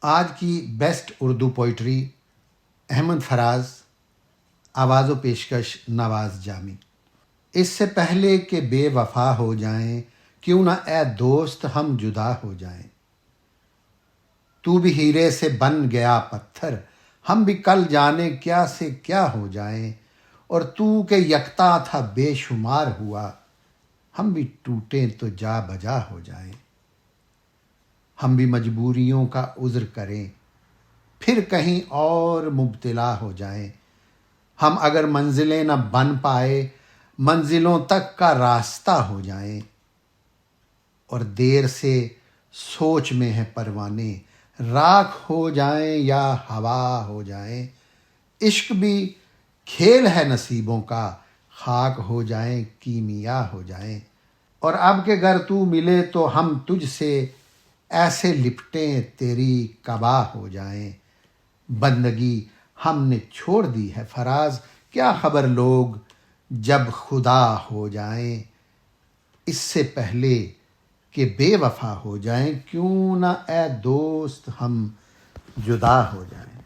آج کی best Urdu poetry Ahmad فراز، آواز و پیشکش نواز جامی۔ اس سے پہلے کہ بے وفا ہو جائیں، کیوں نہ اے دوست ہم جدا ہو جائیں۔ تو بھی ہیرے سے بن گیا پتھر، ہم بھی کل جانے کیا سے کیا ہو جائیں۔ اور تو کہ یکتا تھا بے شمار ہوا، ہم بھی ٹوٹیں تو جا بجا ہو جائیں۔ ہم بھی مجبوریوں کا عذر کریں، پھر کہیں اور مبتلا ہو جائیں۔ ہم اگر منزلیں نہ بن پائے، منزلوں تک کا راستہ ہو جائیں۔ اور دیر سے سوچ میں ہے پروانے، راکھ ہو جائیں یا ہوا ہو جائیں۔ عشق بھی کھیل ہے نصیبوں کا، خاک ہو جائیں کیمیا ہو جائیں۔ اور اب کہ گر تو ملے تو ہم تجھ سے ایسے لپٹیں تیری قبا ہو جائیں۔ بندگی ہم نے چھوڑ دی ہے فراز، کیا خبر لوگ جب خدا ہو جائیں۔ اس سے پہلے کہ بے وفا ہو جائیں، کیوں نہ اے دوست ہم جدا ہو جائیں۔